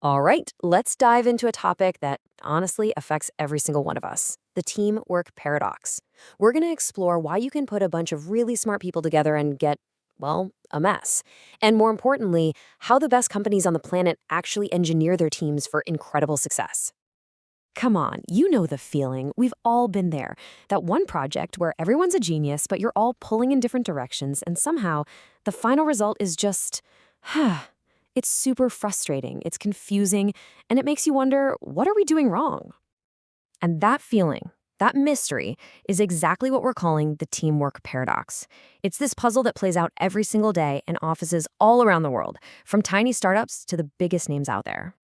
All right, let's dive into a topic that honestly affects every single one of us, the teamwork paradox. We're going to explore why you can put a bunch of really smart people together and get, well, a mess. And more importantly, how the best companies on the planet actually engineer their teams for incredible success. Come on, you know the feeling. We've all been there. That one project where everyone's a genius, but you're all pulling in different directions, and somehow the final result is just, it's super frustrating, it's confusing, and it makes you wonder, what are we doing wrong? And that feeling, that mystery, is exactly what we're calling the teamwork paradox. It's this puzzle that plays out every single day in offices all around the world, from tiny startups to the biggest names out there.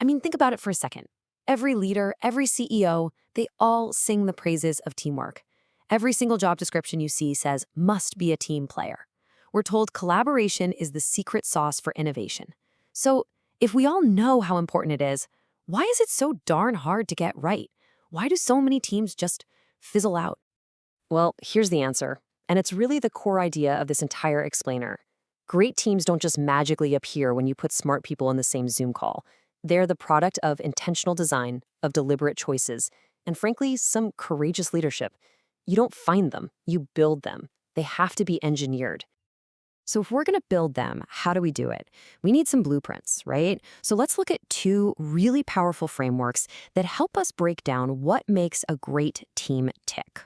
I mean, think about it for a second. Every leader, every CEO, they all sing the praises of teamwork. Every single job description you see says, must be a team player. We're told collaboration is the secret sauce for innovation. So, if we all know how important it is, why is it so darn hard to get right? Why do so many teams just fizzle out? Well, here's the answer, and it's really the core idea of this entire explainer. Great teams don't just magically appear when you put smart people in the same Zoom call. They're the product of intentional design, of deliberate choices, and frankly, some courageous leadership. You don't find them, you build them. They have to be engineered. So if we're going to build them, how do we do it? We need some blueprints, right? So let's look at two really powerful frameworks that help us break down what makes a great team tick.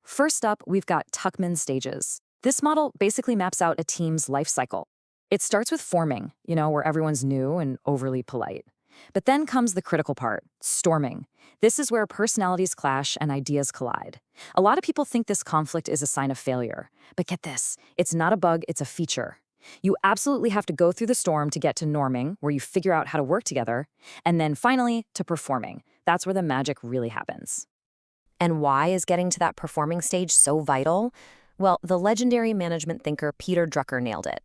First up, we've got Tuckman stages. This model basically maps out a team's life cycle. It starts with forming, where everyone's new and overly polite. But then comes the critical part, storming. This is where personalities clash and ideas collide. A lot of people think this conflict is a sign of failure. But get this, it's not a bug, it's a feature. You absolutely have to go through the storm to get to norming, where you figure out how to work together, and then finally to performing. That's where the magic really happens. And why is getting to that performing stage so vital? Well, the legendary management thinker Peter Drucker nailed it.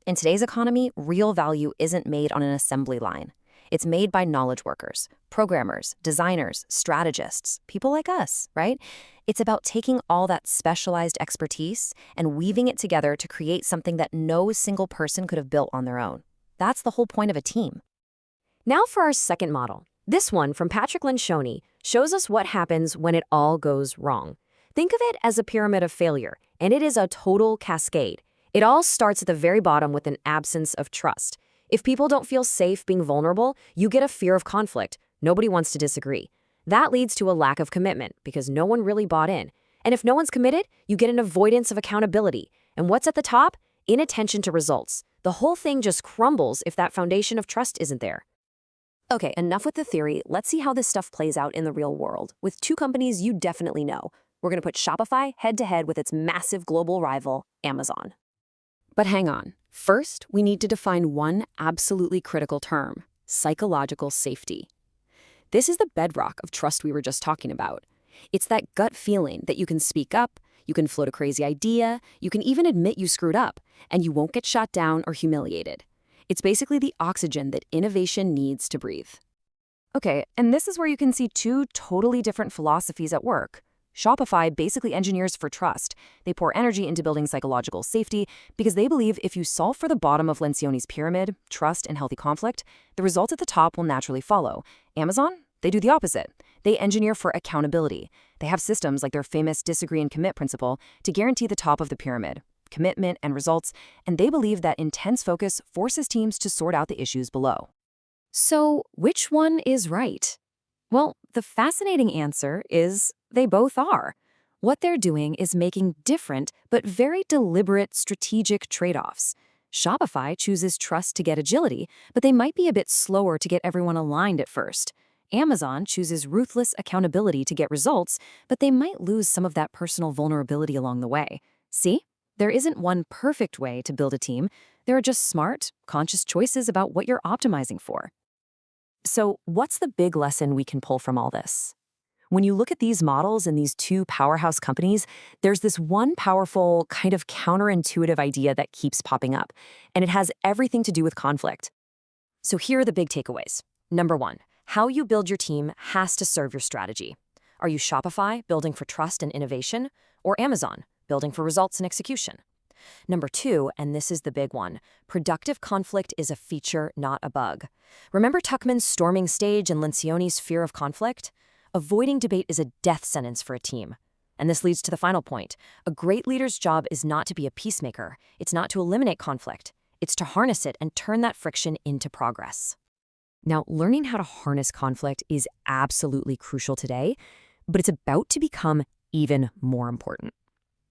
In today's economy, real value isn't made on an assembly line. It's made by knowledge workers, programmers, designers, strategists, people like us, right? It's about taking all that specialized expertise and weaving it together to create something that no single person could have built on their own. That's the whole point of a team. Now for our second model. This one from Patrick Lencioni shows us what happens when it all goes wrong. Think of it as a pyramid of failure, and it is a total cascade. It all starts at the very bottom with an absence of trust. If people don't feel safe being vulnerable, you get a fear of conflict. Nobody wants to disagree. That leads to a lack of commitment because no one really bought in. And if no one's committed, you get an avoidance of accountability. And what's at the top? Inattention to results. The whole thing just crumbles if that foundation of trust isn't there. Okay, enough with the theory. Let's see how this stuff plays out in the real world with two companies you definitely know. We're going to put Shopify head-to-head with its massive global rival, Amazon. But hang on. First, we need to define one absolutely critical term: psychological safety. This is the bedrock of trust we were just talking about. It's that gut feeling that you can speak up, you can float a crazy idea, you can even admit you screwed up, and you won't get shot down or humiliated. It's basically the oxygen that innovation needs to breathe. Okay, and this is where you can see two totally different philosophies at work. Shopify basically engineers for trust. They pour energy into building psychological safety because they believe if you solve for the bottom of Lencioni's pyramid, trust and healthy conflict, the results at the top will naturally follow. Amazon? They do the opposite. They engineer for accountability. They have systems like their famous disagree and commit principle to guarantee the top of the pyramid, commitment and results, and they believe that intense focus forces teams to sort out the issues below. So, which one is right? Well, the fascinating answer is they both are. What they're doing is making different but very deliberate strategic trade-offs. Shopify chooses trust to get agility, but they might be a bit slower to get everyone aligned at first. Amazon chooses ruthless accountability to get results, but they might lose some of that personal vulnerability along the way. See? There isn't one perfect way to build a team. There are just smart, conscious choices about what you're optimizing for. So, what's the big lesson we can pull from all this? When you look at these models and these two powerhouse companies, there's this one powerful, kind of counterintuitive idea that keeps popping up, and it has everything to do with conflict. So here are the big takeaways. Number one, how you build your team has to serve your strategy. Are you Shopify, building for trust and innovation, or Amazon, building for results and execution? Number two, and this is the big one, productive conflict is a feature, not a bug. Remember Tuckman's storming stage and Lencioni's fear of conflict? Avoiding debate is a death sentence for a team. And this leads to the final point. A great leader's job is not to be a peacemaker. It's not to eliminate conflict. It's to harness it and turn that friction into progress. Now, learning how to harness conflict is absolutely crucial today, but it's about to become even more important.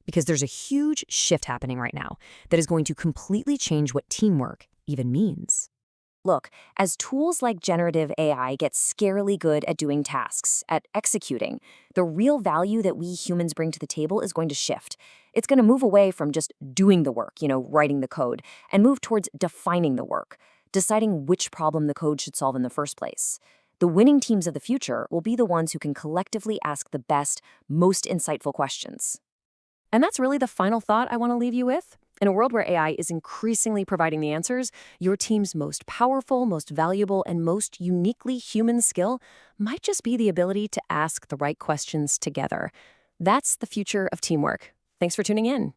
Because there's a huge shift happening right now that is going to completely change what teamwork even means. Look, as tools like generative AI get scarily good at doing tasks, at executing, the real value that we humans bring to the table is going to shift. It's going to move away from just doing the work, writing the code, and move towards defining the work, deciding which problem the code should solve in the first place. The winning teams of the future will be the ones who can collectively ask the best, most insightful questions. And that's really the final thought I want to leave you with. In a world where AI is increasingly providing the answers, your team's most powerful, most valuable, and most uniquely human skill might just be the ability to ask the right questions together. That's the future of teamwork. Thanks for tuning in.